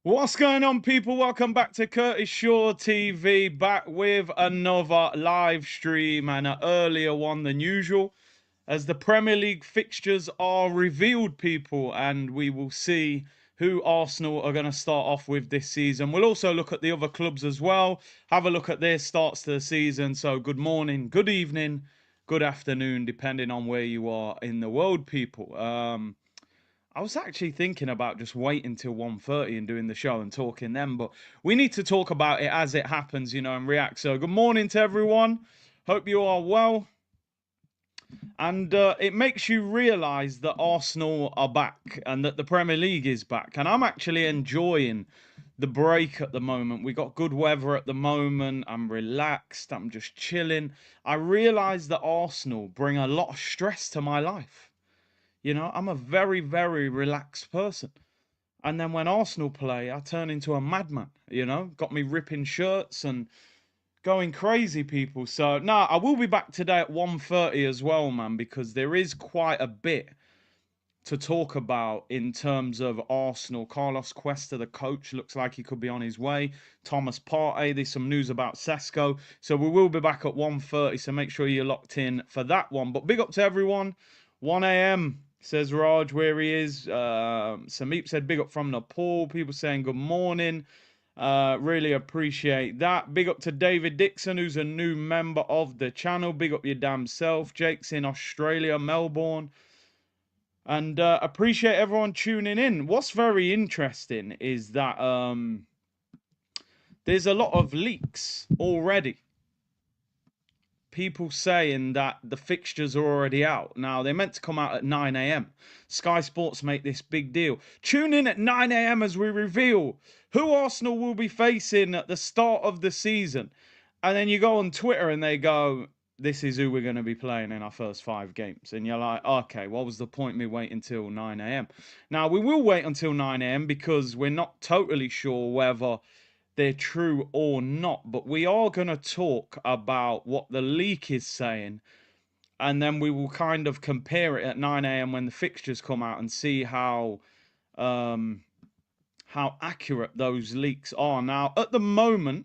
What's going on, people? Welcome back to Curtis Shaw TV, back with another live stream and an earlier one than usual, as the Premier League fixtures are revealed, people, and we will see who Arsenal are going to start off with this season. We'll also look at the other clubs as well, have a look at their starts to the season. So good morning, good evening, good afternoon, depending on where you are in the world, people. I was actually thinking about just waiting till 1:30 and doing the show and talking then, but we need to talk about it as it happens, and react. So good morning to everyone. Hope you are well. And it makes you realise that Arsenal are back and that the Premier League is back. And I'm actually enjoying the break at the moment. We got good weather at the moment. I'm relaxed. I'm just chilling. I realise that Arsenal bring a lot of stress to my life. I'm a very, very relaxed person. And then when Arsenal play, I turn into a madman, got me ripping shirts and going crazy, people. So, I will be back today at 1:30 as well, man, because there is quite a bit to talk about in terms of Arsenal. Carlos Cuesta, the coach, looks like he could be on his way. Thomas Partey, there's some news about Sesko. So we will be back at 1:30, so make sure you're locked in for that one. But big up to everyone. 1 a.m. says Raj where he is. Sameep said big up from Nepal. People saying good morning. Really appreciate that. Big up to David Dixon, who's a new member of the channel. Big up your damn self. Jake's in Australia, Melbourne. And appreciate everyone tuning in. What's very interesting is that there's a lot of leaks already. People saying that the fixtures are already out. Now, they're meant to come out at 9 a.m. Sky Sports make this big deal. Tune in at 9 a.m. as we reveal who Arsenal will be facing at the start of the season. And then you go on Twitter and they go, this is who we're going to be playing in our first 5 games. And you're like, okay, what was the point me waiting until 9 a.m.? Now, we will wait until 9 a.m. because we're not totally sure whether they're true or not, but we are going to talk about what the leak is saying, and then we will kind of compare it at 9 a.m. when the fixtures come out and see how accurate those leaks are. Now, at the moment,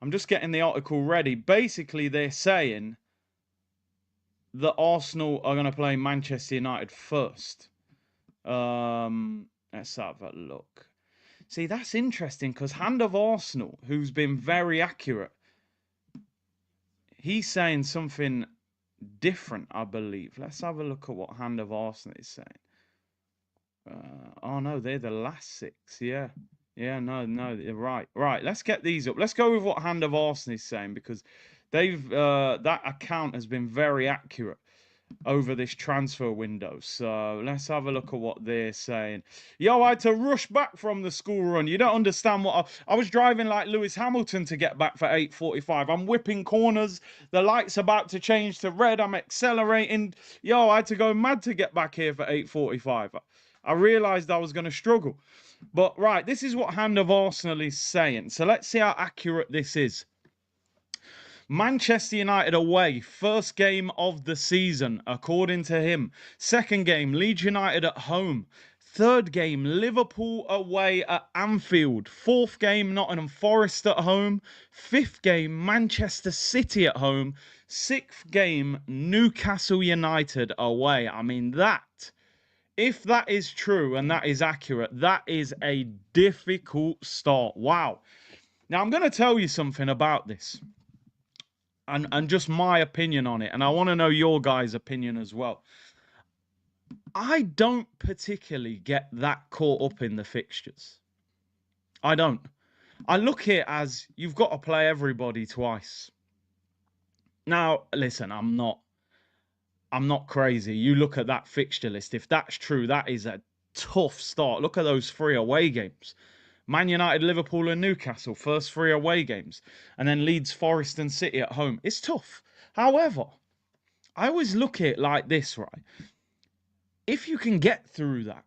I'm just getting the article ready. Basically, they're saying that Arsenal are going to play Manchester United first. Let's have a look. See, that's interesting because Hand of Arsenal, who's been very accurate, he's saying something different, I believe. Let's have a look at what Hand of Arsenal is saying. Oh, no, they're the last 6. Yeah. Yeah, no, you're right. Right, let's get these up. Let's go with what Hand of Arsenal is saying because that account has been very accurate over this transfer window. So let's have a look at what they're saying. Yo, I had to rush back from the school run. You don't understand what I was driving like Lewis Hamilton to get back for 8:45. I'm whipping corners. The light's about to change to red. I'm accelerating. Yo, I had to go mad to get back here for 8:45. I realized I was going to struggle. But right, this is what Hand of Arsenal is saying. So let's see how accurate this is. Manchester United away, first game of the season, according to him. Second game, Leeds United at home. Third game, Liverpool away at Anfield. Fourth game, Nottingham Forest at home. Fifth game, Manchester City at home. Sixth game, Newcastle United away. I mean, if that is true and that is accurate, that is a difficult start. Wow. Now, I'm going to tell you something about this. And just my opinion on it. And I want to know your guys' opinion as well. I don't particularly get that caught up in the fixtures. I don't. I look at it as you've got to play everybody twice. Now, listen, I'm not crazy. You look at that fixture list. If that's true, that is a tough start. Look at those 3 away games. Man United, Liverpool and Newcastle, first 3 away games. And then Leeds, Forest and City at home. It's tough. However, I always look at it like this, right? If you can get through that,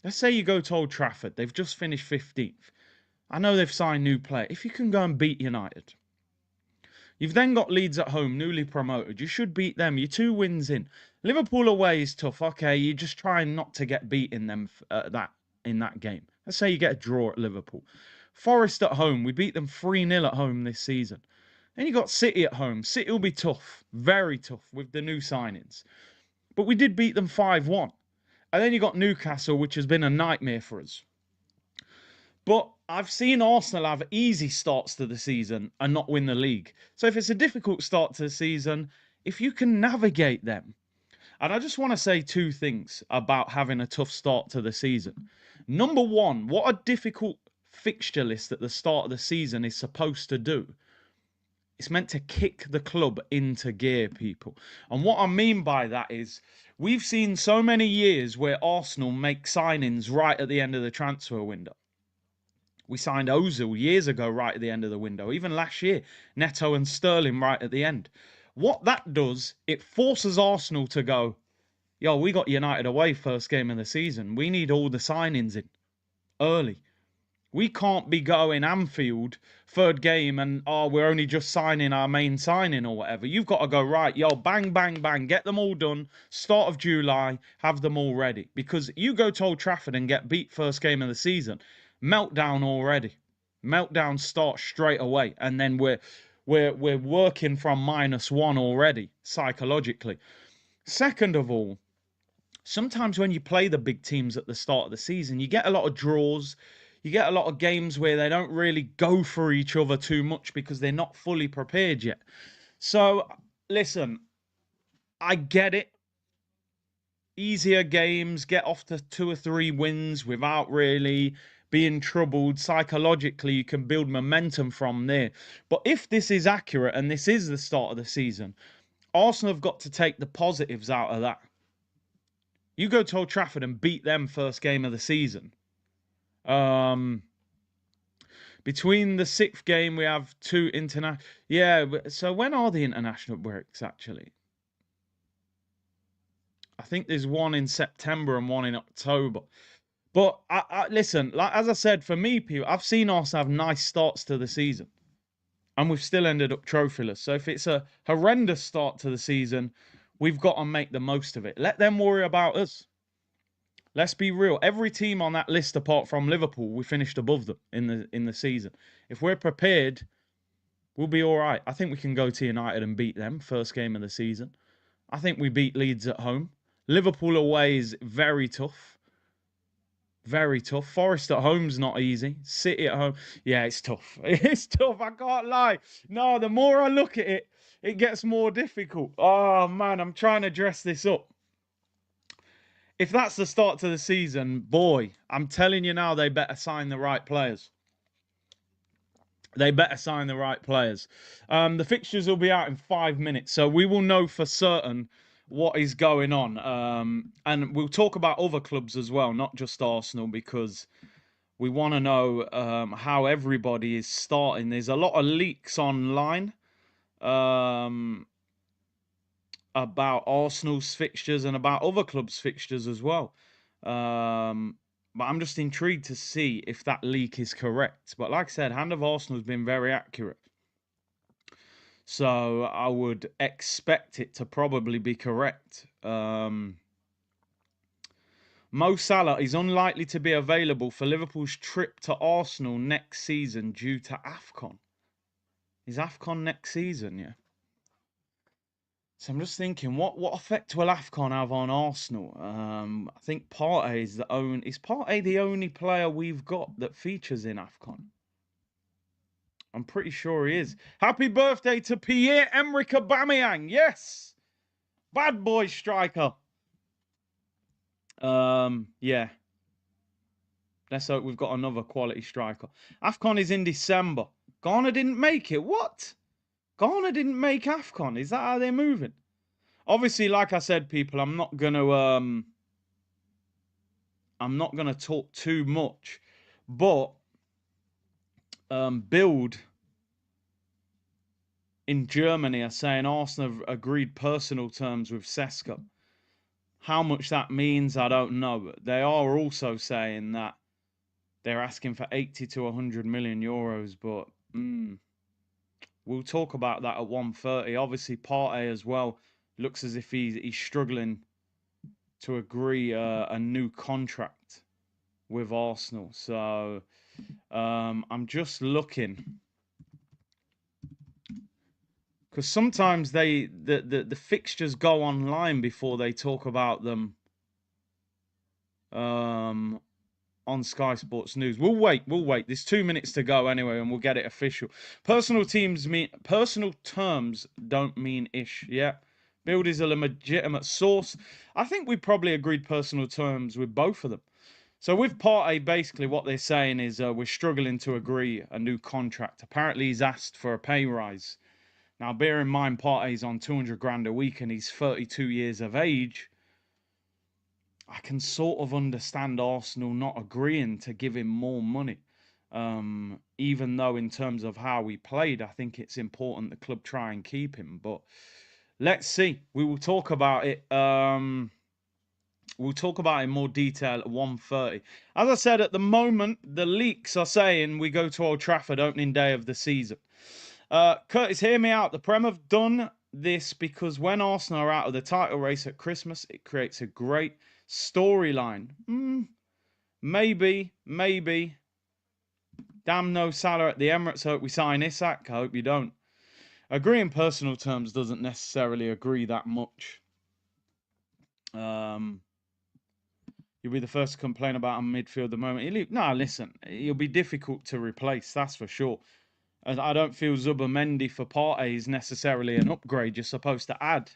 let's say you go to Old Trafford. They've just finished 15th. I know they've signed new players. If you can go and beat United, you've then got Leeds at home, newly promoted. You should beat them. You're 2 wins in. Liverpool away is tough. Okay, you're just trying not to get beaten them in that game. Let's say you get a draw at Liverpool. Forest at home, we beat them 3-0 at home this season. Then you got City at home. City will be tough, very tough with the new signings. But we did beat them 5-1. And then you got Newcastle, which has been a nightmare for us. But I've seen Arsenal have easy starts to the season and not win the league. So if it's a difficult start to the season, if you can navigate them. And I just want to say two things about having a tough start to the season. Number one, what a difficult fixture list at the start of the season is supposed to do. It's meant to kick the club into gear, people. And what I mean by that is we've seen so many years where Arsenal make signings right at the end of the transfer window. We signed Ozil years ago right at the end of the window. Even last year, Neto and Sterling right at the end. What that does, it forces Arsenal to go, yo, we got United away first game of the season. We need all the signings in early. We can't be going Anfield third game and, we're only just signing our main signing or whatever. You've got to go, right, yo, bang, bang, bang, get them all done. Start of July, have them all ready. Because you go to Old Trafford and get beat first game of the season. Meltdown already. Meltdown starts straight away. And then we're working from -1 already, psychologically. Second of all, sometimes when you play the big teams at the start of the season, you get a lot of draws. You get a lot of games where they don't really go for each other too much because they're not fully prepared yet. So, listen, I get it. Easier games, get off to 2 or 3 wins without really being troubled. Psychologically, you can build momentum from there. But if this is accurate and this is the start of the season, Arsenal have got to take the positives out of that. You go to Old Trafford and beat them first game of the season. Between the 6th game, we have 2 international. Yeah, so when are the international breaks, actually? I think there's one in September and one in October. But listen, like as I said, for me, people, I've seen us have nice starts to the season. And we've still ended up trophyless. So if it's a horrendous start to the season, we've got to make the most of it. Let them worry about us. Let's be real. Every team on that list, apart from Liverpool, we finished above them in the season. If we're prepared, we'll be all right. I think we can go to United and beat them first game of the season. I think we beat Leeds at home. Liverpool away is very tough. Very tough. Forest at home's not easy. City at home, yeah, it's tough. It's tough. I can't lie. No, the more I look at it, it gets more difficult. Oh man, I'm trying to dress this up. If that's the start to the season, boy, I'm telling you now, they better sign the right players. They better sign the right players. The fixtures will be out in 5 minutes, so we will know for certain what is going on. And we'll talk about other clubs as well, not just Arsenal, because we want to know how everybody is starting. There's a lot of leaks online. About Arsenal's fixtures and about other clubs' fixtures as well. But I'm just intrigued to see if that leak is correct. But like I said, Hand of Arsenal has been very accurate. So I would expect it to probably be correct. Mo Salah is unlikely to be available for Liverpool's trip to Arsenal next season due to AFCON. Is AFCON next season, yeah? So I'm just thinking, what effect will AFCON have on Arsenal? I think Partey is Partey the only player we've got that features in AFCON? I'm pretty sure he is. Happy birthday to Pierre-Emerick Aubameyang. Yes. Bad boy striker. Yeah. Let's hope we've got another quality striker. AFCON is in December. Ghana didn't make it. What? Ghana didn't make AFCON. Is that how they're moving? Obviously, like I said, people, I'm not gonna talk too much, but Bild in Germany are saying Arsenal have agreed personal terms with Sesko. How much that means, I don't know. But they are also saying that they're asking for 80 to 100 million euros, but we'll talk about that at 1:30. Obviously, Partey as well looks as if he's struggling to agree a new contract. with Arsenal. So I'm just looking, because sometimes the fixtures go online before they talk about them on Sky Sports News. We'll wait. There's 2 minutes to go anyway, and we'll get it official. Personal terms don't mean ish. Yeah, Build is a legitimate source. I think we probably agreed personal terms with both of them. So with Partey, basically what they're saying is we're struggling to agree a new contract. Apparently he's asked for a pay rise. Now bear in mind Partey's on 200 grand a week and he's 32 years of age. I can sort of understand Arsenal not agreeing to give him more money. Even though in terms of how he played, I think it's important the club try and keep him. But let's see. We will talk about it. We'll talk about it in more detail at 1:30. As I said, at the moment, the leaks are saying we go to Old Trafford opening day of the season. Curtis, hear me out. The Prem have done this because when Arsenal are out of the title race at Christmas, it creates a great storyline. Maybe. Damn, no Salah at the Emirates. Hope we sign Isak. I hope you don't. Agreeing personal terms doesn't necessarily agree that much. You'll be the first to complain about a midfield the moment you leave. No, listen, he'll be difficult to replace, that's for sure. And I don't feel Zubimendi for Partey is necessarily an upgrade. You're supposed to add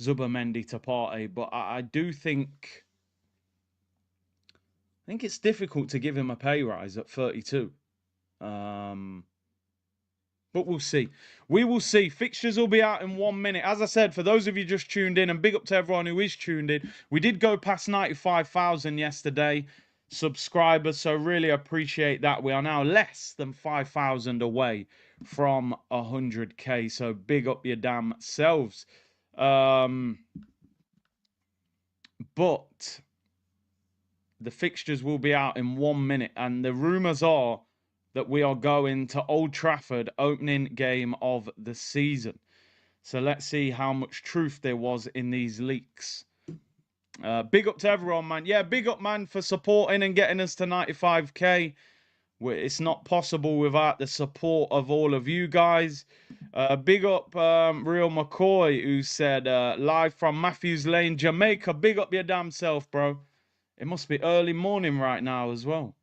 Zubimendi to Partey, but I do think it's difficult to give him a pay rise at 32. But we'll see. We will see. Fixtures will be out in 1 minute. As I said, for those of you just tuned in, and big up to everyone who is tuned in, we did go past 95,000 yesterday subscribers, so really appreciate that. We are now less than 5,000 away from 100k, so big up your damn selves. But the fixtures will be out in 1 minute, and the rumours are that we are going to Old Trafford, opening game of the season. So let's see how much truth there was in these leaks. Big up to everyone, man. Yeah, big up, man, for supporting and getting us to 95k. It's not possible without the support of all of you guys. Big up Real McCoy, who said, live from Matthews Lane, Jamaica. Big up your damn self, bro. It must be early morning right now as well.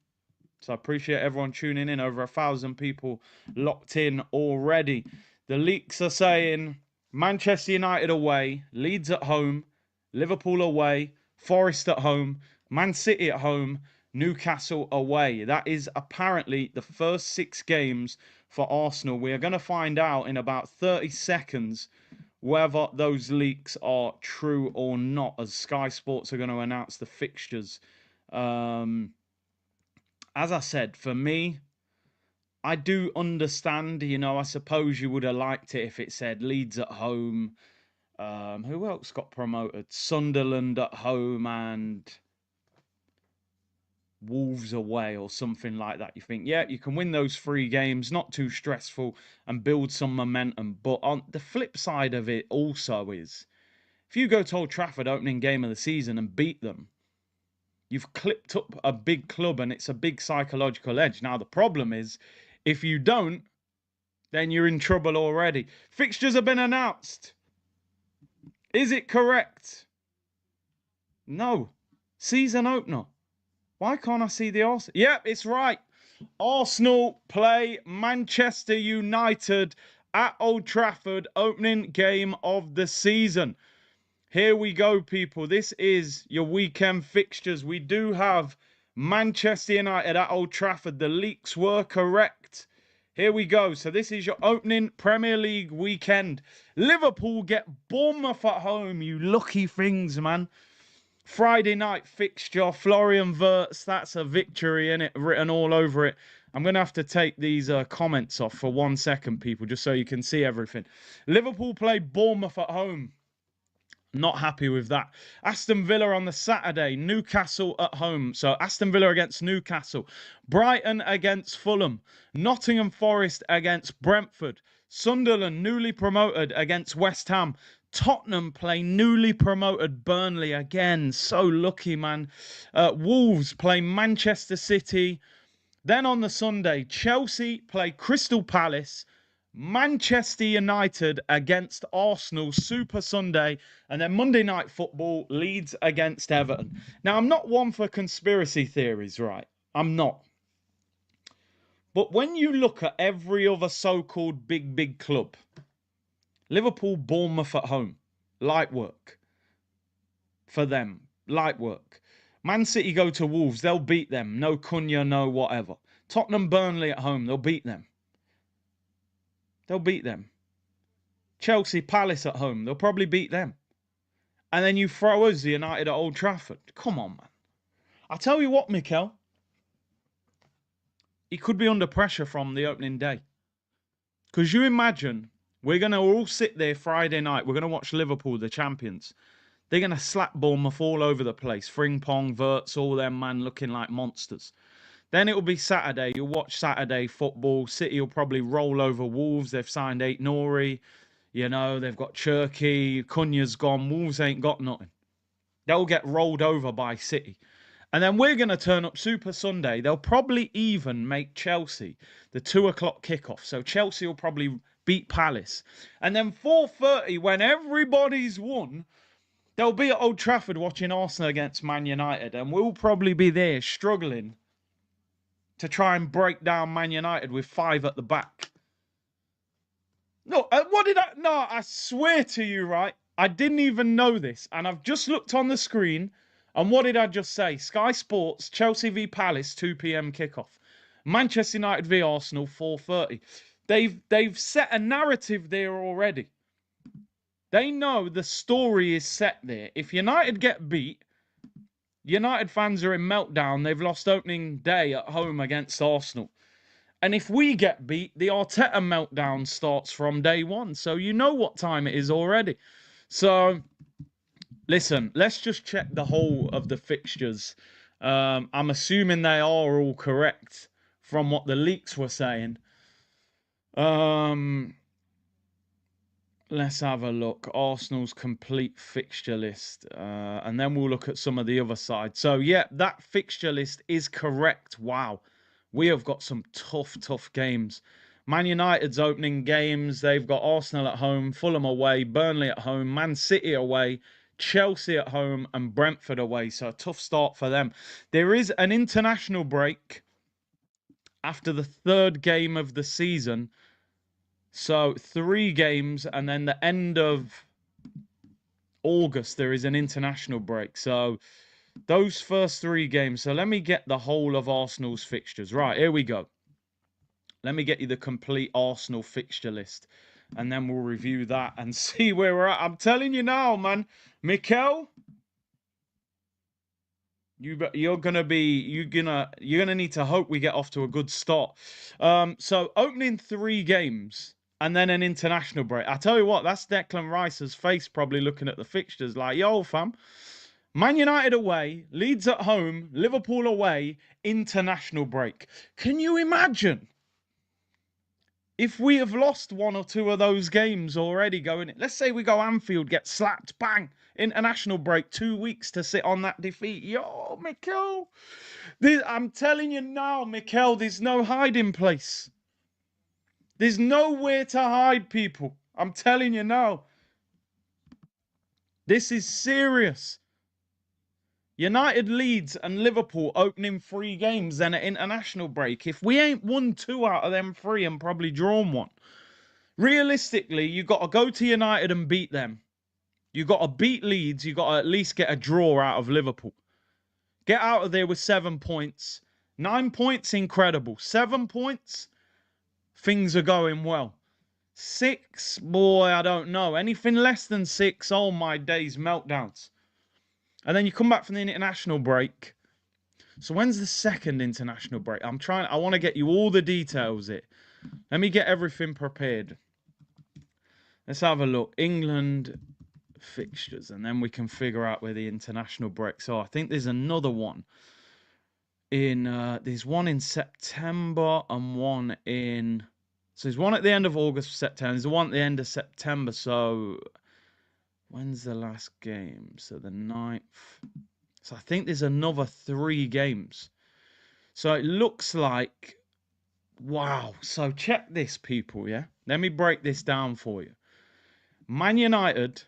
So I appreciate everyone tuning in. Over 1,000 people locked in already. The leaks are saying Manchester United away, Leeds at home, Liverpool away, Forest at home, Man City at home, Newcastle away. That is apparently the first 6 games for Arsenal. We are going to find out in about 30 seconds whether those leaks are true or not, as Sky Sports are going to announce the fixtures. As I said, for me, I do understand, I suppose you would have liked it if it said Leeds at home. Who else got promoted? Sunderland at home and Wolves away or something like that. You think, yeah, you can win those 3 games, not too stressful, and build some momentum. But on the flip side of it also is, if you go to Old Trafford opening game of the season and beat them, you've clipped up a big club and it's a big psychological edge. Now, the problem is, if you don't, then you're in trouble already. Fixtures have been announced. Is it correct? No. Season opener. Why can't I see the Arsenal? Yep, it's right. Arsenal play Manchester United at Old Trafford, opening game of the season. Here we go, people. This is your weekend fixtures. We do have Manchester United at Old Trafford. The leaks were correct. Here we go. So this is your opening Premier League weekend. Liverpool get Bournemouth at home. You lucky things, man. Friday night fixture. Florian Wirtz. That's a victory in it, written all over it. I'm going to have to take these comments off for 1 second, people, just so you can see everything. Liverpool play Bournemouth at home. Not happy with that. Aston Villa on the Saturday. Newcastle at home. So Aston Villa against Newcastle. Brighton against Fulham. Nottingham Forest against Brentford. Sunderland, newly promoted, against West Ham. Tottenham play newly promoted Burnley again. So lucky, man. Wolves play Manchester City. Then on the Sunday, Chelsea play Crystal Palace. Manchester United against Arsenal, Super Sunday. And then Monday Night Football, Leeds against Everton. Now, I'm not one for conspiracy theories, right? I'm not. But when you look at every other so-called big club, Liverpool, Bournemouth at home, light work for them, light work. Man City go to Wolves, they'll beat them. No Cunha, no whatever. Tottenham, Burnley at home, they'll beat them. They'll beat them. Chelsea, Palace at home, they'll probably beat them. And then you throw us, the United at Old Trafford. Come on, man. I tell you what, Mikel, he could be under pressure from the opening day. Because you imagine, we're going to all sit there Friday night. We're going to watch Liverpool, the champions. They're going to slap Bournemouth all over the place. Frimpong, Wirtz, all them, man, looking like monsters. Then it will be Saturday. You'll watch Saturday football. City will probably roll over Wolves. They've signed Aït-Nouri. You know, they've got Cherki. Cunha's gone. Wolves ain't got nothing. They'll get rolled over by City. And then we're going to turn up Super Sunday. They'll probably even make Chelsea the 2 o'clock kickoff. So Chelsea will probably beat Palace. And then 4:30, when everybody's won, they'll be at Old Trafford watching Arsenal against Man United. And we'll probably be there struggling to try and break down Man United with 5 at the back. No, I swear to you, right? I didn't even know this. And I've just looked on the screen. And what did I just say? Sky Sports, Chelsea v Palace, 2 p.m. kickoff. Manchester United v Arsenal, 4:30. They've set a narrative there already. They know the story is set there. If United get beat, United fans are in meltdown. They've lost opening day at home against Arsenal. And if we get beat, the Arteta meltdown starts from day one. So you know what time it is already. So listen, let's just check the whole of the fixtures. I'm assuming they are all correct from what the leaks were saying. Let's have a look. Arsenal's complete fixture list. And then we'll look at some of the other side. So, yeah, that fixture list is correct. Wow. We have got some tough games. Man United's opening games. They've got Arsenal at home, Fulham away, Burnley at home, Man City away, Chelsea at home, and Brentford away. So, a tough start for them. There is an international break after the 3rd game of the season. So 3 games, and then the end of August, there is an international break. So those first 3 games. So let me get the whole of Arsenal's fixtures. Right, here we go. Let me get you the complete Arsenal fixture list. And then we'll review that and see where we're at. I'm telling you now, man. Mikel, you're gonna need to hope we get off to a good start. So opening 3 games. And then an international break. I tell you what, that's Declan Rice's face probably looking at the fixtures like, yo, fam. Man United away, Leeds at home, Liverpool away, international break. Can you imagine if we have lost 1 or 2 of those games already going in? Let's say we go Anfield, get slapped, bang, international break, 2 weeks to sit on that defeat. Yo, Mikel. I'm telling you now, Mikel, there's no hiding place. There's nowhere to hide, people. I'm telling you now. This is serious. United, Leeds, and Liverpool opening 3 games, then an international break. If we ain't won 2 out of them 3 and probably drawn 1, realistically, you got to go to United and beat them. You got to beat Leeds. You got to at least get a draw out of Liverpool. Get out of there with 7 points. 9 points, incredible. 7 points, things are going well. 6, boy, I don't know. Anything less than 6, oh my days, meltdowns. And then you come back from the international break. So when's the 2nd international break? I want to get you all the details here. Let me get everything prepared. Let's have a look. England fixtures, and then we can figure out where the international breaks are. I think there's another one. There's one in September and one in... So there's one at the end of August for September. There's one at the end of September. So When's the last game? So the 9th. So I think there's another 3 games. So it looks like, wow. So check this, people, yeah? Let me break this down for you. Man United,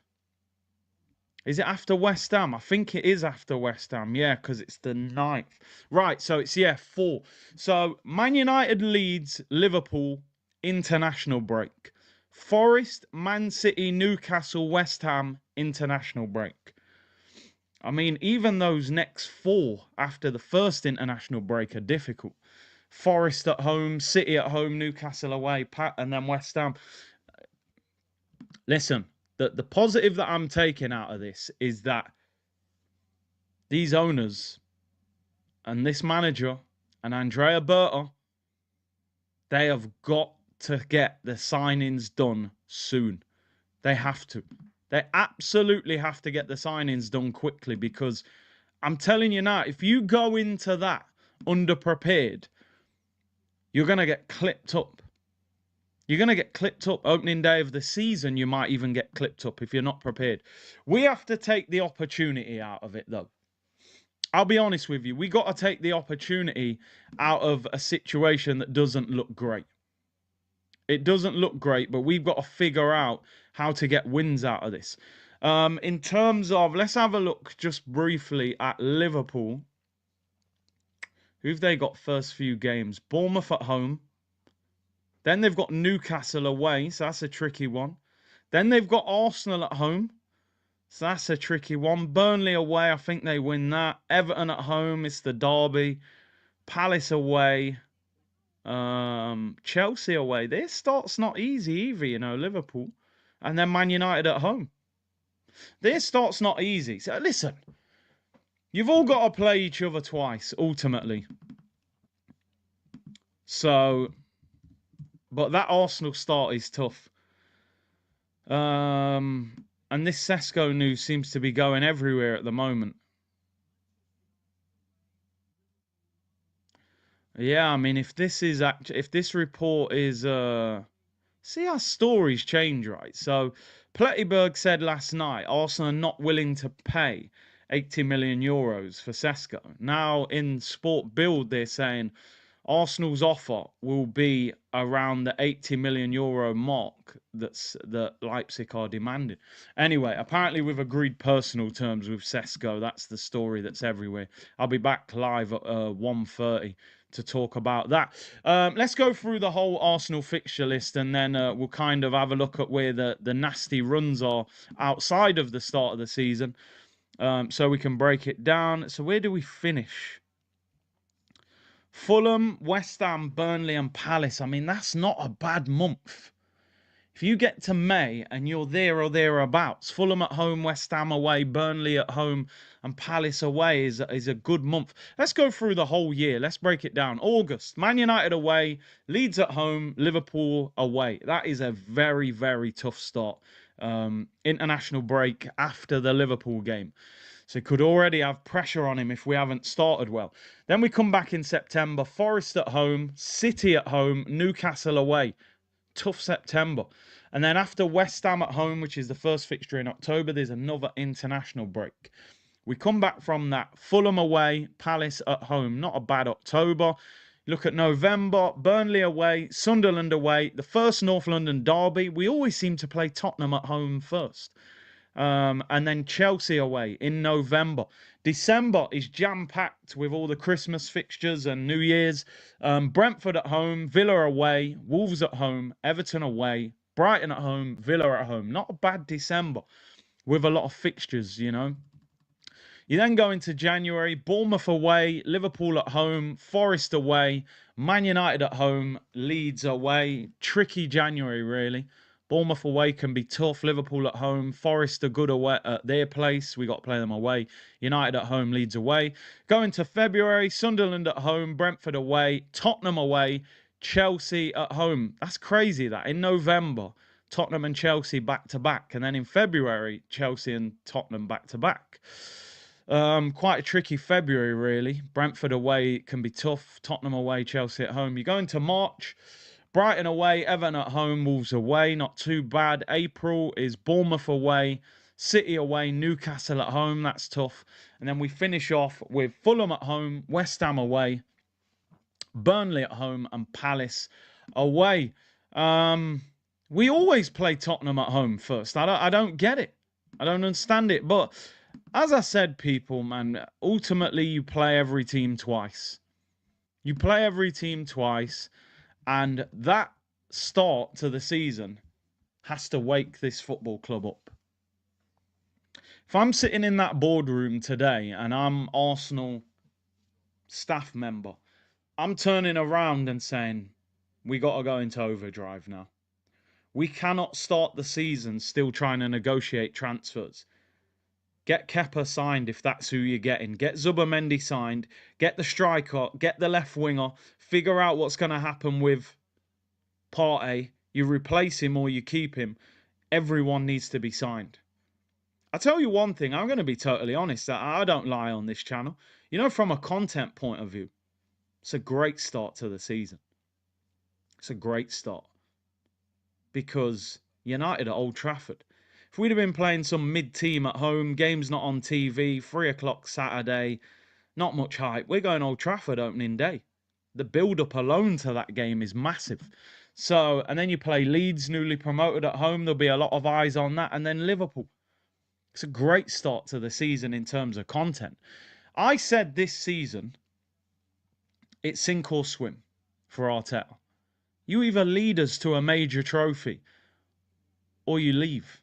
is it after West Ham? I think it is after West Ham, yeah, because it's the 9th. Right, so it's, yeah, 4. So Man United leads Liverpool international break. Forest, Man City, Newcastle, West Ham international break. I mean, even those next 4 after the first international break are difficult. Forest at home, City at home, Newcastle away, and then West Ham. Listen, the positive that I'm taking out of this is that these owners and this manager and Andrea Berta, they have got to get the signings done soon. They have to. They absolutely have to get the signings done quickly, because I'm telling you now, if you go into that underprepared, you're going to get clipped up. You're going to get clipped up. Opening day of the season, you might even get clipped up if you're not prepared. We have to take the opportunity out of it, though. I'll be honest with you. We got to take the opportunity out of a situation that doesn't look great. It doesn't look great, but we've got to figure out how to get wins out of this. In terms of, let's have a look just briefly at Liverpool. Who've they got first few games? Bournemouth at home. Then they've got Newcastle away, so that's a tricky one. Then they've got Arsenal at home, so that's a tricky one. Burnley away, I think they win that. Everton at home, it's the derby. Palace away. Chelsea away. Their start's not easy either, you know, Liverpool. And then Man United at home. Their start's not easy. So listen, you've all got to play each other twice, ultimately. So, but that Arsenal start is tough. And this Sesko news seems to be going everywhere at the moment. Yeah, I mean, if this is if this report is see how stories change, right? So Plettenberg said last night Arsenal are not willing to pay 80 million euros for Sesko. Now in Sport Build, they're saying Arsenal's offer will be around the 80 million euro mark that Leipzig are demanding. Anyway, apparently we've agreed personal terms with Sesko. That's the story that's everywhere. I'll be back live at 1:30 to talk about that. Let's go through the whole Arsenal fixture list, and then we'll kind of have a look at where the nasty runs are outside of the start of the season, so we can break it down. So where do we finish? Fulham, West Ham, Burnley and Palace. I mean, that's not a bad month. If you get to May and you're there or thereabouts, Fulham at home, West Ham away, Burnley at home and Palace away is a good month. Let's go through the whole year. Let's break it down. August, Man United away, Leeds at home, Liverpool away. That is a very, very tough start. International break after the Liverpool game. So could already have pressure on him if we haven't started well. Then we come back in September. Forest at home, City at home, Newcastle away. Tough September. And then after West Ham at home, which is the first fixture in October, there's another international break. We come back from that. Fulham away, Palace at home. Not a bad October. Look at November, Burnley away, Sunderland away. The first North London derby. We always seem to play Tottenham at home first. And then Chelsea away in November. December is jam-packed with all the Christmas fixtures and New Year's. Brentford at home, Villa away, Wolves at home, Everton away, Brighton at home, Villa at home. Not a bad December with a lot of fixtures, you know. You then go into January, Bournemouth away, Liverpool at home, Forest away, Man United at home, Leeds away. Tricky January, really. Bournemouth away can be tough. Liverpool at home. Forest are good away at their place. We got to play them away. United at home. Leeds away. Going to February. Sunderland at home. Brentford away. Tottenham away. Chelsea at home. That's crazy that. In November, Tottenham and Chelsea back to back. And then in February, Chelsea and Tottenham back to back. Quite a tricky February, really. Brentford away can be tough. Tottenham away. Chelsea at home. You go into March. Brighton away, Everton at home, Wolves away, not too bad. April is Bournemouth away, City away, Newcastle at home. That's tough. And then we finish off with Fulham at home, West Ham away, Burnley at home, and Palace away. We always play Tottenham at home first. I don't get it. I don't understand it. But as I said, people, man, ultimately you play every team twice. You play every team twice, and that start to the season has to wake this football club up. If I'm sitting in that boardroom today and I'm Arsenal staff member, I'm turning around and saying, we got to go into overdrive now. We cannot start the season still trying to negotiate transfers. Get Kepa signed if that's who you're getting. Get Zubimendi signed. Get the striker. Get the left winger. Figure out what's going to happen with Partey. You replace him or you keep him. Everyone needs to be signed. I tell you one thing, I'm going to be totally honest, I don't lie on this channel. You know, from a content point of view, it's a great start to the season. It's a great start. Because United at Old Trafford. If we'd have been playing some mid-team at home, game's not on TV, 3 o'clock Saturday, not much hype. We're going Old Trafford opening day. The build-up alone to that game is massive. So, and then you play Leeds, newly promoted at home. There'll be a lot of eyes on that. And then Liverpool. It's a great start to the season in terms of content. I said this season, it's sink or swim for Arteta. You either lead us to a major trophy or you leave.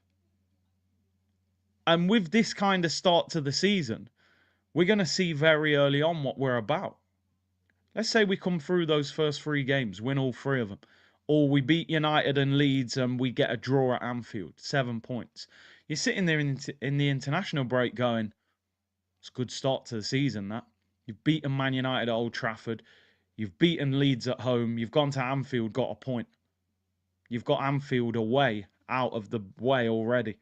And with this kind of start to the season, we're going to see very early on what we're about. Let's say we come through those first 3 games, win all 3 of them. Or we beat United and Leeds and we get a draw at Anfield, 7 points. You're sitting there in the international break going, it's a good start to the season, that. You've beaten Man United at Old Trafford. You've beaten Leeds at home. You've gone to Anfield, got a point. You've got Anfield away, out of the way already.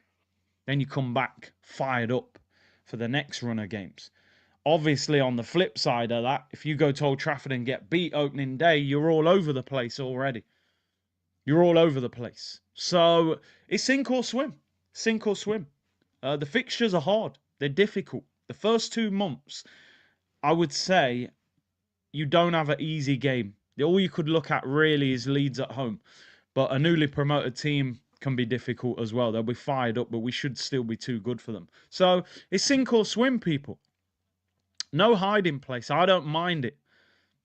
Then you come back fired up for the next run of games. Obviously, on the flip side of that, if you go to Old Trafford and get beat opening day, you're all over the place already. You're all over the place. So it's sink or swim. Sink or swim. The fixtures are hard. They're difficult. The first 2 months, I would say, you don't have an easy game. All you could look at really is Leeds at home. But a newly promoted team can be difficult as well. They'll be fired up, but we should still be too good for them. So it's sink or swim, people. No hiding place. I don't mind it.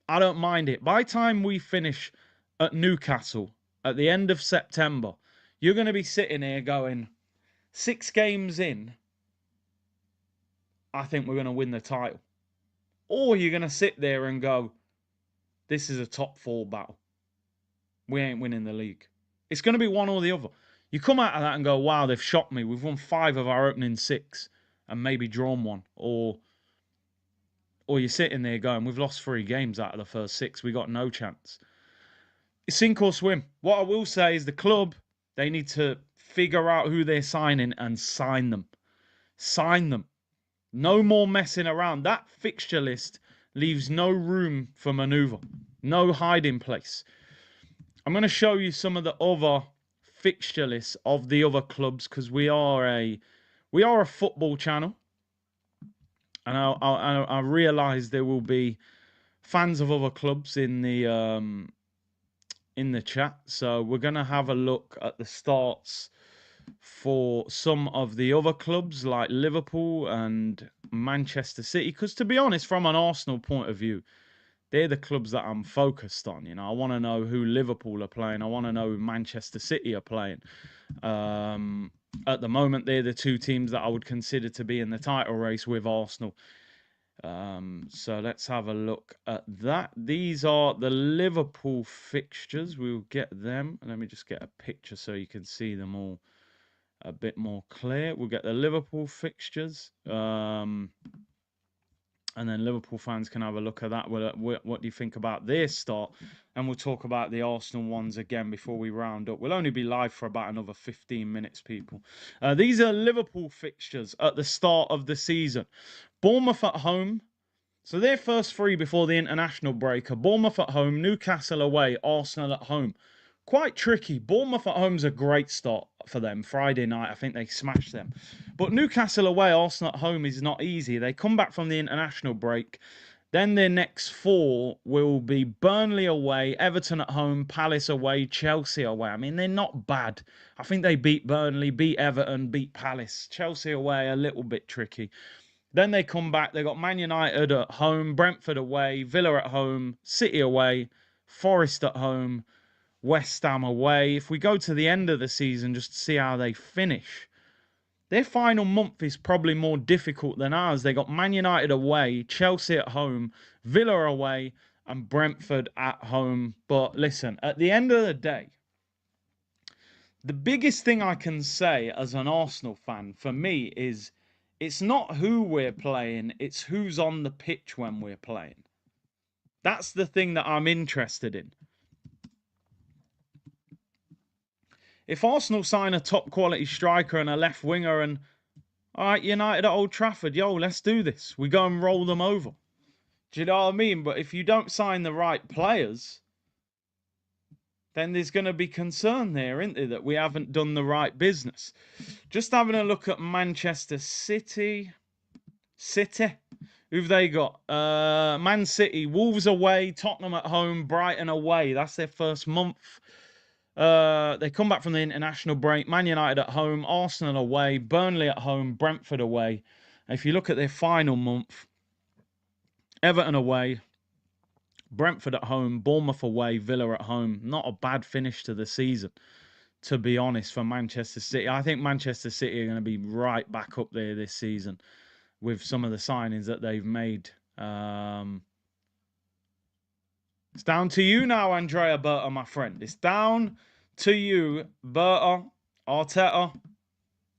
I don't mind it. By the time we finish at Newcastle at the end of September, you're going to be sitting here going, 6 games in, I think we're going to win the title. Or you're going to sit there and go, this is a top 4 battle. We ain't winning the league. It's going to be one or the other. You come out of that and go, wow, they've shocked me. We've won 5 of our opening 6 and maybe drawn 1. Or you're sitting there going, we've lost 3 games out of the first 6. We got no chance. It's sink or swim. What I will say is the club, they need to figure out who they're signing and sign them. Sign them. No more messing around. That fixture list leaves no room for manoeuvre. No hiding place. I'm going to show you some of the other fixture lists of the other clubs because we are a football channel. And I realise there will be fans of other clubs in the chat. So we're going to have a look at the starts for some of the other clubs like Liverpool and Manchester City. Because to be honest, from an Arsenal point of view, they're the clubs that I'm focused on. You know, I want to know who Liverpool are playing. I want to know who Manchester City are playing. At the moment, they're the 2 teams that I would consider to be in the title race with Arsenal. So let's have a look at that. These are the Liverpool fixtures. We'll get them. Let me just get a picture so you can see them all a bit more clear. We'll get the Liverpool fixtures. And then Liverpool fans can have a look at that. What do you think about their start? And we'll talk about the Arsenal ones again before we round up. We'll only be live for about another 15 minutes, people. These are Liverpool fixtures at the start of the season. Bournemouth at home. So their first 3 before the international break are Bournemouth at home, Newcastle away, Arsenal at home. quite tricky. Bournemouth at home's a great start for them. Friday night, I think they smashed them. But Newcastle away, Arsenal at home is not easy. They come back from the international break. Then their next four will be Burnley away, Everton at home, Palace away, Chelsea away. I mean, they're not bad. I think they beat Burnley, beat Everton, beat Palace. Chelsea away, a little bit tricky. Then they come back. They got Man United at home, Brentford away, Villa at home, City away, Forest at home, West Ham away. If we go to the end of the season just to see how they finish, their final month is probably more difficult than ours. They got Man United away, Chelsea at home, Villa away, and Brentford at home. But listen, at the end of the day, the biggest thing I can say as an Arsenal fan for me is it's not who we're playing, it's who's on the pitch when we're playing. That's the thing that I'm interested in. If Arsenal sign a top quality striker and a left winger and, all right, United at Old Trafford, yo, let's do this. We go and roll them over. Do you know what I mean? But if you don't sign the right players, then there's going to be concern there, isn't there, that we haven't done the right business. Just having a look at Manchester City. Who've they got? Man City, Wolves away, Tottenham at home, Brighton away. That's their first month. They come back from the international break. Man United at home, Arsenal away, Burnley at home, Brentford away. If you look at their final month, Everton away, Brentford at home, Bournemouth away, Villa at home. Not a bad finish to the season, to be honest, for Manchester City. I think Manchester City are going to be right back up there this season with some of the signings that they've made. It's down to you now, Andrea Berta, my friend. It's down to you, Berta, Arteta.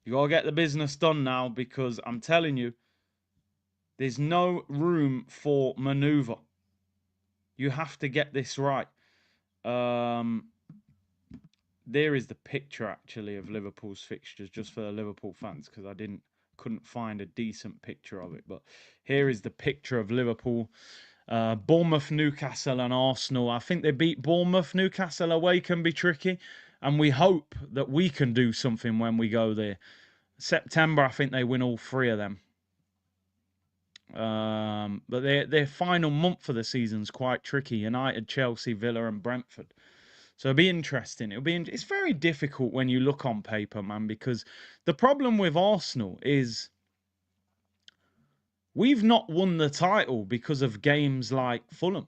You got to get the business done now because I'm telling you, there's no room for manoeuvre. You have to get this right. There is the picture, actually, of Liverpool's fixtures, just for the Liverpool fans, because I couldn't find a decent picture of it. But here is the picture of Liverpool. Bournemouth, Newcastle and Arsenal. I think they beat Bournemouth. Newcastle away can be tricky. And we hope that we can do something when we go there. September, I think they win all three of them. But their final month for the season is quite tricky. United, Chelsea, Villa and Brentford. So it'll be interesting. It's very difficult when you look on paper, man, because the problem with Arsenal is we've not won the title because of games like Fulham,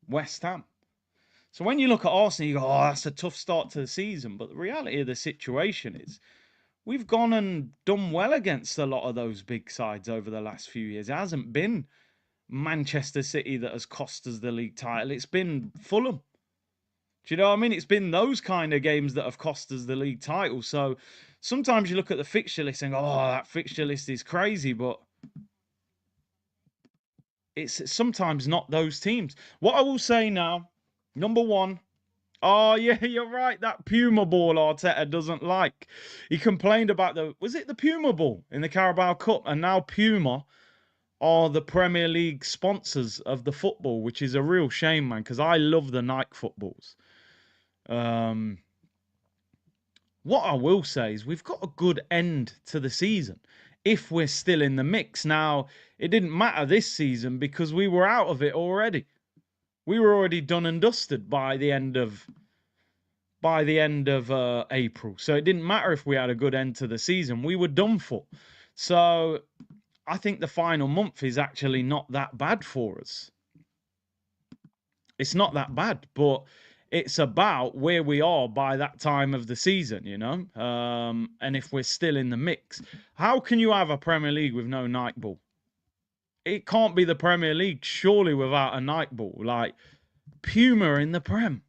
West Ham. So when you look at Arsenal, you go, oh, that's a tough start to the season. But the reality of the situation is we've gone and done well against a lot of those big sides over the last few years. It hasn't been Manchester City that has cost us the league title. It's been Fulham. Do you know what I mean? It's been those kind of games that have cost us the league title. So sometimes you look at the fixture list and go, oh, that fixture list is crazy. But it's sometimes not those teams. What I will say now, number one, oh, yeah, you're right. That Puma ball Arteta doesn't like. He complained about was it the Puma ball in the Carabao Cup? And now Puma are the Premier League sponsors of the football, which is a real shame, man, because I love the Nike footballs. What I will say is we've got a good end to the season if we're still in the mix. Now, it didn't matter this season because we were out of it already. We were already done and dusted by the end of April. So it didn't matter if we had a good end to the season. We were done for. So I think the final month is actually not that bad for us. It's not that bad, but it's about where we are by that time of the season, you know? And if we're still in the mix. How can you have a Premier League with no Nike ball? It can't be the Premier League, surely, without a Nike ball. Like, Puma in the Prem.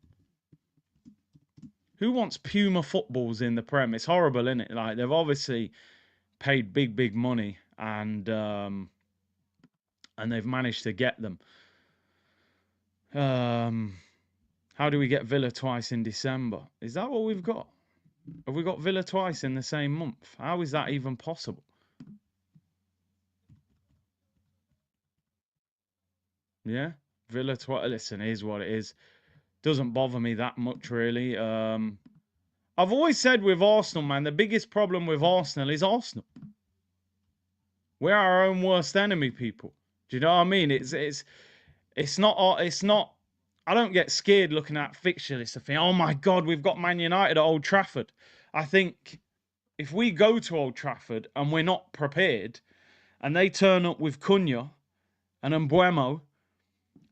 Who wants Puma footballs in the Prem? It's horrible, isn't it? Like, they've obviously paid big money and they've managed to get them. How do we get Villa twice in December? Is that what we've got? Have we got Villa twice in the same month? How is that even possible? Yeah, Villa twice. Listen, here's what it is. Doesn't bother me that much, really. I've always said with Arsenal, man, the biggest problem with Arsenal is Arsenal. We're our own worst enemy, people. Do you know what I mean? It's not. I don't get scared looking at fixture list and think, oh my God, we've got Man United at Old Trafford. I think if we go to Old Trafford and we're not prepared, and they turn up with Cunha and Mbuemo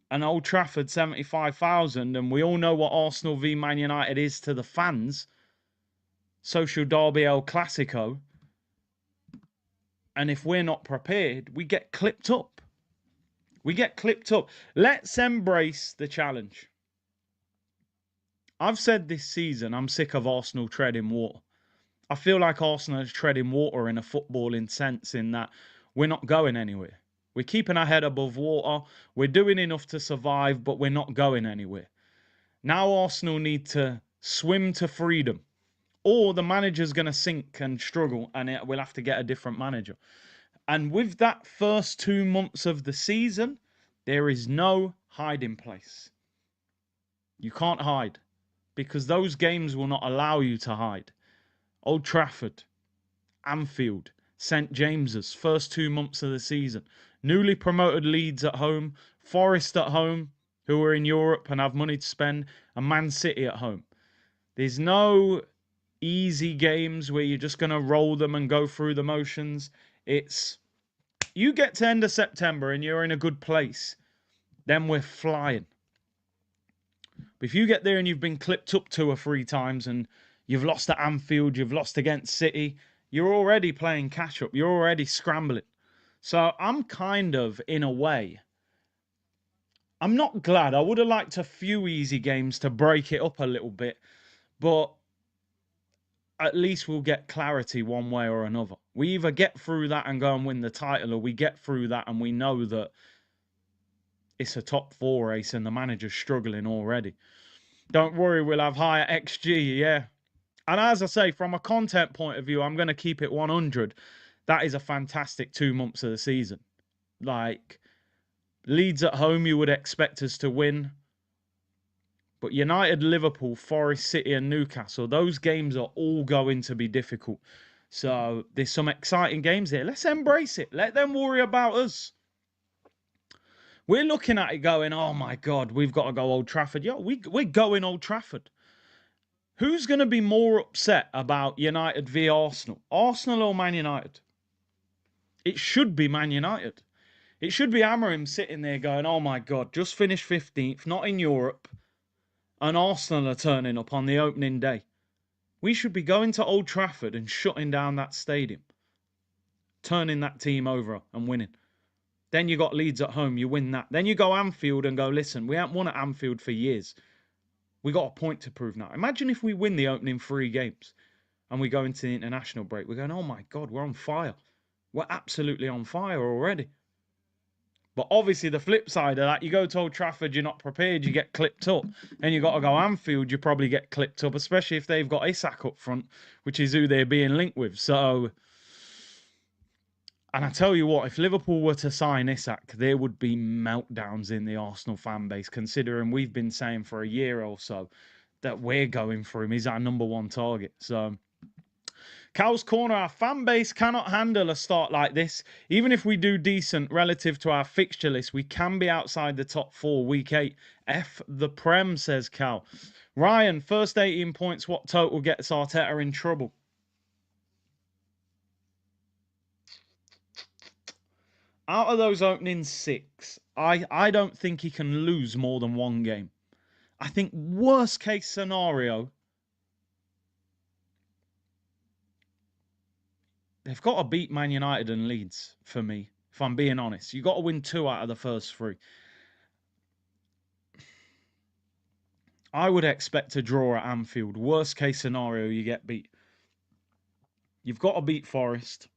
and Old Trafford 75,000, and we all know what Arsenal v Man United is to the fans, social derby El Clasico. And if we're not prepared, we get clipped up. We get clipped up. Let's embrace the challenge. I've said this season, I'm sick of Arsenal treading water. I feel like Arsenal is treading water in a footballing sense, in that we're not going anywhere. We're keeping our head above water. We're doing enough to survive, but we're not going anywhere. Now Arsenal need to swim to freedom, or the manager's going to sink and struggle, and we'll have to get a different manager. And with that first 2 months of the season, there is no hiding place. You can't hide, because those games will not allow you to hide. Old Trafford, Anfield, St James's, first 2 months of the season. Newly promoted Leeds at home, Forest at home, who are in Europe and have money to spend, and Man City at home. There's no easy games where you're just going to roll them and go through the motions. It's, you get to end of September and you're in a good place, then we're flying. But if you get there and you've been clipped up 2 or 3 times and you've lost at Anfield, you've lost against City, you're already playing catch up. You're already scrambling. So I'm kind of, in a way, I'm not glad. I would have liked a few easy games to break it up a little bit, but at least we'll get clarity one way or another. We either get through that and go and win the title, or we get through that and we know that it's a top 4 race and the manager's struggling already. Don't worry, we'll have higher XG, yeah. And as I say, from a content point of view, I'm going to keep it 100. That is a fantastic 2 months of the season. Like, Leeds at home, you would expect us to win. But United, Liverpool, Forest, City and Newcastle, those games are all going to be difficult. So there's some exciting games here. Let's embrace it. Let them worry about us. We're looking at it going, oh my God, we've got to go Old Trafford. Yo, we're going Old Trafford. Who's going to be more upset about United v Arsenal? Arsenal or Man United? It should be Man United. It should be Amorim sitting there going, oh my God, just finished 15th, not in Europe, and Arsenal are turning up on the opening day. We should be going to Old Trafford and shutting down that stadium, turning that team over and winning. Then you got Leeds at home, you win that. Then you go Anfield and go, listen, we haven't won at Anfield for years. We got a point to prove now. Imagine if we win the opening 3 games and we go into the international break. We're going, oh my God, we're on fire. We're absolutely on fire already. But obviously the flip side of that, you go to Old Trafford, you're not prepared, you get clipped up. And you got to go Anfield, you probably get clipped up, especially if they've got Isak up front, which is who they're being linked with. So, and I tell you what, if Liverpool were to sign Isak, there would be meltdowns in the Arsenal fan base, considering we've been saying for a year or so that we're going for him. He's our #1 target. So, Cal's Corner, our fan base cannot handle a start like this. Even if we do decent relative to our fixture list, we can be outside the top 4 week 8. F the Prem, says Cal. Ryan, first 18 points, what total gets Arteta in trouble? Out of those opening 6, I don't think he can lose more than 1 game. I think worst case scenario, they've got to beat Man United and Leeds for me, if I'm being honest. You've got to win 2 out of the first 3. I would expect a draw at Anfield. Worst case scenario, you get beat. You've got to beat Forest.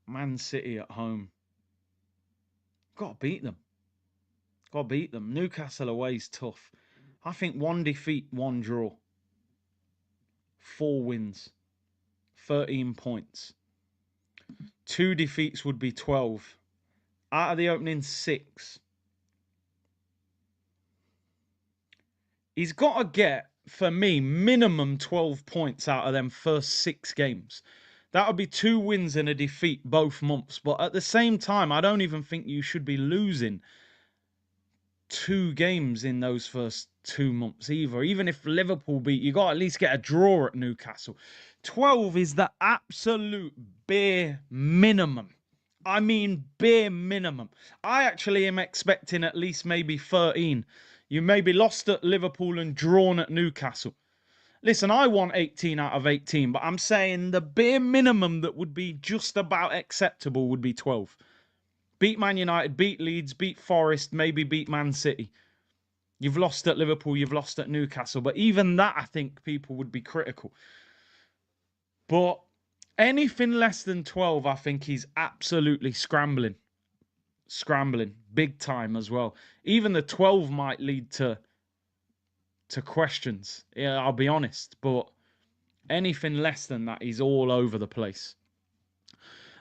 Man City at home. Got to beat them. Got to beat them. Newcastle away is tough. I think 1 defeat, 1 draw. 4 wins. 13 points. 2 defeats would be 12. Out of the opening 6, He's got to get, for me, minimum 12 points out of them first 6 games. That would be 2 wins and a defeat both months. But at the same time, I don't even think you should be losing 2 games in those first 2 months either. Even if Liverpool beat, you got to at least get a draw at Newcastle. 12 is the absolute bare minimum. I mean, bare minimum. I actually am expecting at least maybe 13. You maybe lost at Liverpool and drawn at Newcastle. Listen, I want 18 out of 18, but I'm saying the bare minimum that would be just about acceptable would be 12. Beat Man United, beat Leeds, beat Forest, maybe beat Man City. You've lost at Liverpool, you've lost at Newcastle. But even that, I think people would be critical. But anything less than 12, I think he's absolutely scrambling. Scrambling. Big time as well. Even the 12 might lead to questions. Yeah, I'll be honest. But anything less than that, he's all over the place.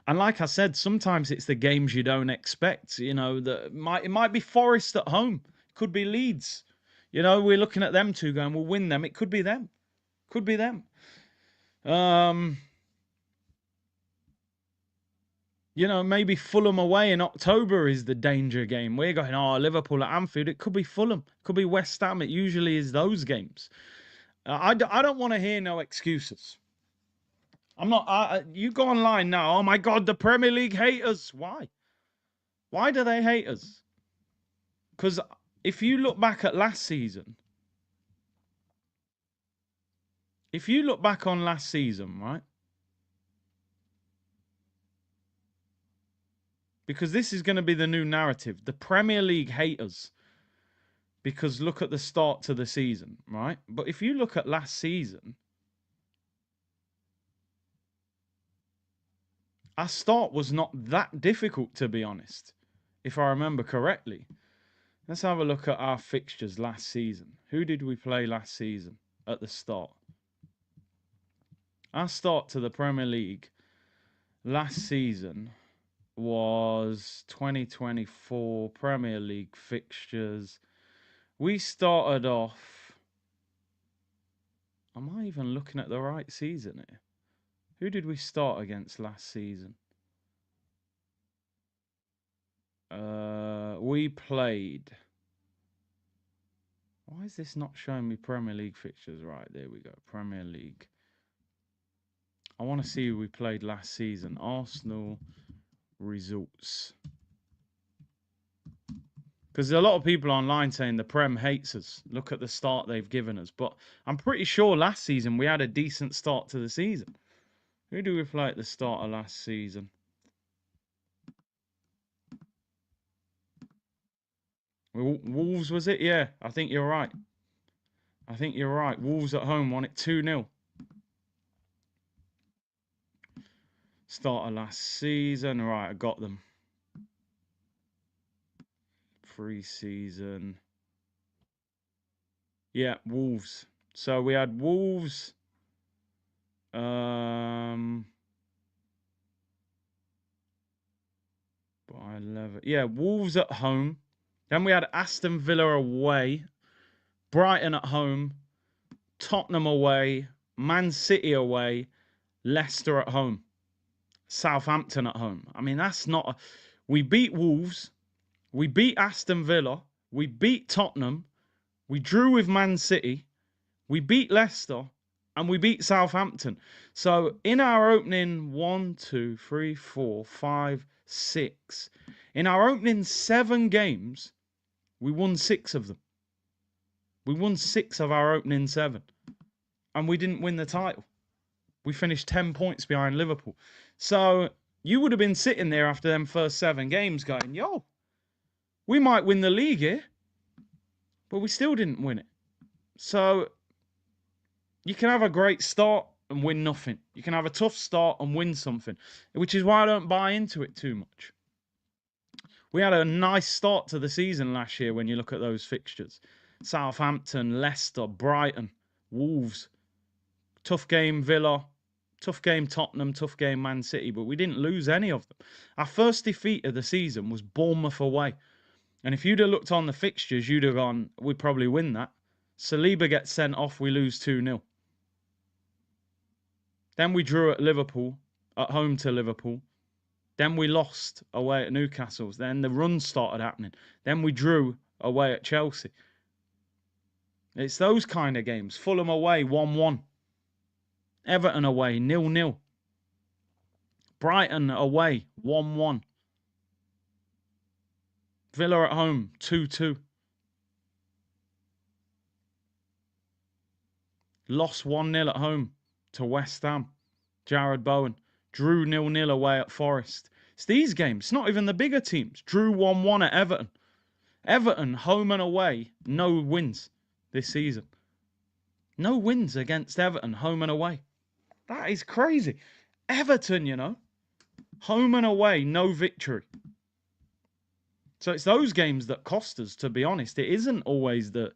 And like I said, sometimes it's the games you don't expect. You know, it might be Forest at home. It could be Leeds. You know, we're looking at them two going, we'll win them. It could be them. Could be them. You know, maybe Fulham away in October is the danger game. We're going, oh, Liverpool at Anfield. It could be Fulham. It could be West Ham. It usually is those games. I don't want to hear no excuses. I'm not. You go online now. Oh my God, the Premier League hate us. Why? Why do they hate us? Because if you look back at last season, if you look back on last season, right? Because this is going to be the new narrative. The Premier League hate us. Because look at the start to the season, right? But if you look at last season, our start was not that difficult, to be honest, if I remember correctly. Let's have a look at our fixtures last season. Who did we play last season at the start? Our start to the Premier League last season was 2024 Premier League fixtures. We started off... Am I even looking at the right season here? Who did we start against last season? We played... Why is this not showing me Premier League fixtures? Right, there we go. Premier League. I want to see who we played last season. Arsenal results. Because there's a lot of people online saying the Prem hates us. Look at the start they've given us. But I'm pretty sure last season we had a decent start to the season. Who do we play at the start of last season? Wolves, was it? Yeah, I think you're right. I think you're right. Wolves at home won it 2-0. Start of last season. Right, I got them. Pre-season. Yeah, Wolves. So we had Wolves. By 11. Yeah, Wolves at home. Then we had Aston Villa away. Brighton at home. Tottenham away. Man City away. Leicester at home. Southampton at home. I mean, that's not... We beat Wolves. We beat Aston Villa. We beat Tottenham. We drew with Man City. We beat Leicester. And we beat Southampton. So in our opening 1, 2, 3, 4, 5, 6. In our opening 7 games, we won 6 of them. We won 6 of our opening 7. And we didn't win the title. We finished 10 points behind Liverpool. So you would have been sitting there after them first 7 games going, yo, we might win the league here. But we still didn't win it. So you can have a great start and win nothing. You can have a tough start and win something, which is why I don't buy into it too much. We had a nice start to the season last year when you look at those fixtures. Southampton, Leicester, Brighton, Wolves. Tough game, Villa. Tough game, Tottenham. Tough game, Man City. But we didn't lose any of them. Our first defeat of the season was Bournemouth away. And if you'd have looked on the fixtures, you'd have gone, we'd probably win that. Saliba gets sent off. We lose 2-0. Then we drew at Liverpool, at home to Liverpool. Then we lost away at Newcastle. Then the runs started happening. Then we drew away at Chelsea. It's those kind of games. Fulham away, 1-1. Everton away, 0-0. Brighton away, 1-1. Villa at home, 2-2. Lost 1-0 at home to West Ham. Jared Bowen. Drew 0-0 away at Forest. It's these games. It's not even the bigger teams. Drew 1-1 at Everton. Everton, home and away, no wins this season. No wins against Everton, home and away. That is crazy. Everton, you know, home and away, no victory. So it's those games that cost us, to be honest. It isn't always the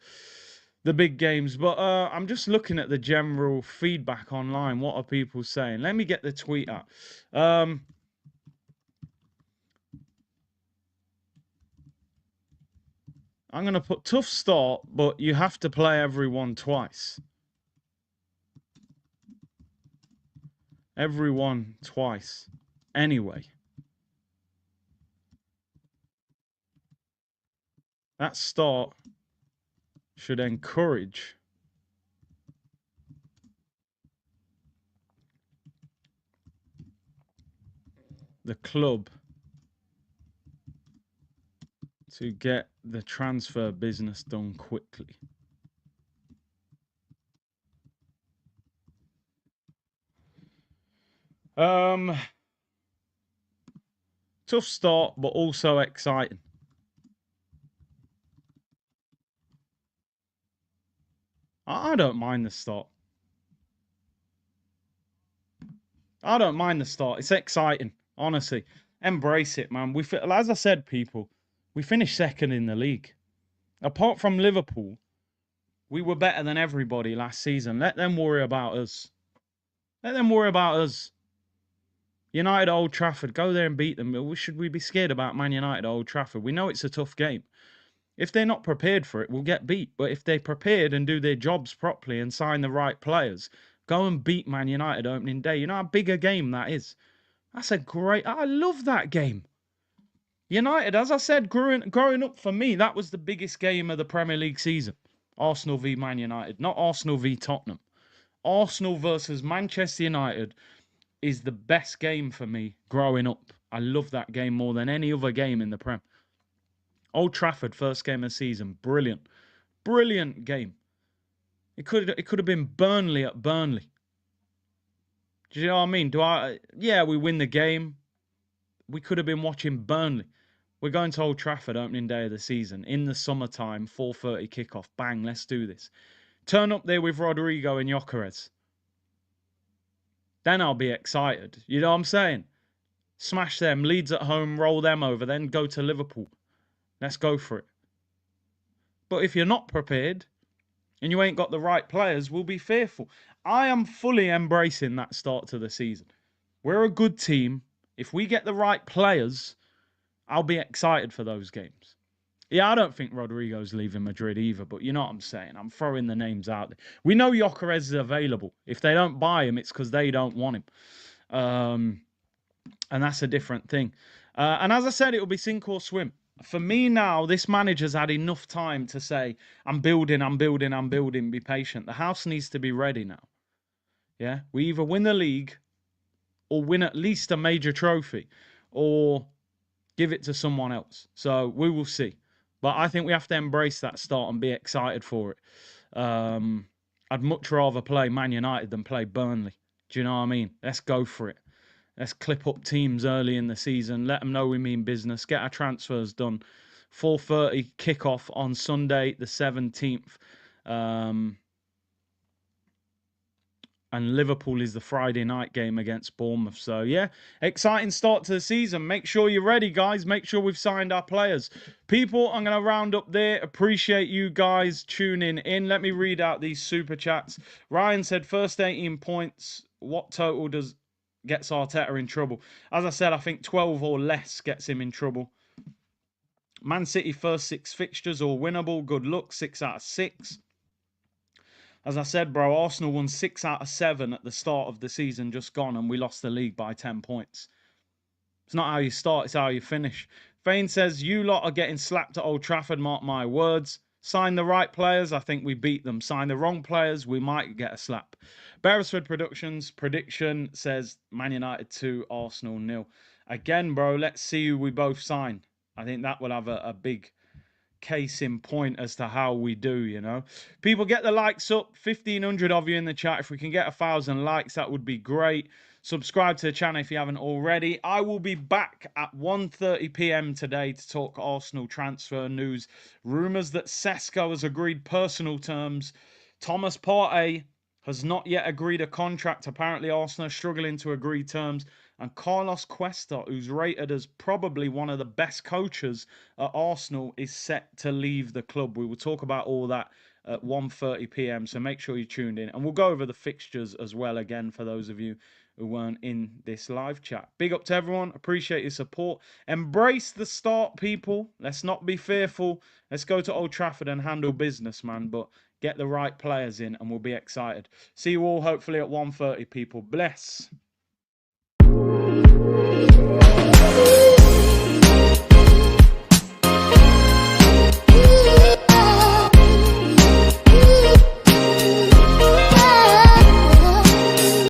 big games. But I'm just looking at the general feedback online. What are people saying? Let me get the tweet out. I'm going to put tough start, but you have to play everyone twice. Everyone twice. Anyway. That start should encourage the club to get the transfer business done quickly. Tough start, but also exciting. I don't mind the start. I don't mind the start. It's exciting, honestly. Embrace it, man. As I said, people, we finished second in the league. Apart from Liverpool, we were better than everybody last season. Let them worry about us. Let them worry about us. United at Old Trafford, go there and beat them. Should we be scared about Man United at Old Trafford? We know it's a tough game. If they're not prepared for it, we'll get beat. But if they're prepared and do their jobs properly and sign the right players, go and beat Man United opening day. You know how big a game that is? That's a great... I love that game. United, as I said, growing up for me, that was the biggest game of the Premier League season. Arsenal v Man United, not Arsenal v Tottenham. Arsenal versus Manchester United is the best game for me growing up. I love that game more than any other game in the Prem. Old Trafford, first game of the season, brilliant. Brilliant game. It could have been Burnley at Burnley. Do you know what I mean? Yeah, we win the game. We could have been watching Burnley. We're going to Old Trafford opening day of the season in the summertime, 4:30 kickoff. Bang, let's do this. Turn up there with Rodrigo and Gyökeres. Then I'll be excited. You know what I'm saying? Smash them. Leeds at home, roll them over, then go to Liverpool. Let's go for it. But if you're not prepared and you ain't got the right players, we'll be fearful. I am fully embracing that start to the season. We're a good team. If we get the right players, I'll be excited for those games. Yeah, I don't think Rodrigo's leaving Madrid either, but you know what I'm saying. I'm throwing the names out there. We know Gyökeres is available. If they don't buy him, it's because they don't want him. And that's a different thing. And as I said, it'll be sink or swim. For me now, this manager's had enough time to say, I'm building, be patient. The house needs to be ready now. Yeah, we either win the league or win at least a major trophy or give it to someone else. So we will see. But I think we have to embrace that start and be excited for it. I'd much rather play Man United than play Burnley. Do you know what I mean? Let's go for it. Let's clip up teams early in the season. Let them know we mean business. Get our transfers done. 4:30 kickoff on Sunday, the 17th. And Liverpool is the Friday night game against Bournemouth. So, yeah, exciting start to the season. Make sure you're ready, guys. Make sure we've signed our players. People, I'm going to round up there. Appreciate you guys tuning in. Let me read out these super chats. Ryan said, first 18 points. What total gets Arteta in trouble? As I said, I think 12 or less gets him in trouble. Man City first 6 fixtures all winnable. Good luck. 6 out of 6. As I said, bro, Arsenal won 6 out of 7 at the start of the season just gone, and we lost the league by 10 points. It's not how you start, it's how you finish. Fane says, you lot are getting slapped at Old Trafford, mark my words. Sign the right players, I think we beat them. Sign the wrong players, we might get a slap. Beresford Productions prediction says Man United 2, Arsenal 0. Again, bro, let's see who we both sign. I think that will have a big case in point as to how we do, you know. People, get the likes up. 1,500 of you in the chat. If we can get 1,000 likes, that would be great. Subscribe to the channel if you haven't already. I will be back at 1:30 p.m. today to talk Arsenal transfer news. Rumours that Sesko has agreed personal terms. Thomas Partey has not yet agreed a contract. Apparently, Arsenal are struggling to agree terms. And Carlos Cuesta, who's rated as probably one of the best coaches at Arsenal, is set to leave the club. We will talk about all that at 1:30 p.m. So make sure you tuned in. And we'll go over the fixtures as well again for those of you who weren't in this live chat. Big up to everyone. Appreciate your support. Embrace the start, people. Let's not be fearful. Let's go to Old Trafford and handle business, man. But get the right players in and we'll be excited. See you all hopefully at 1:30, people. Bless.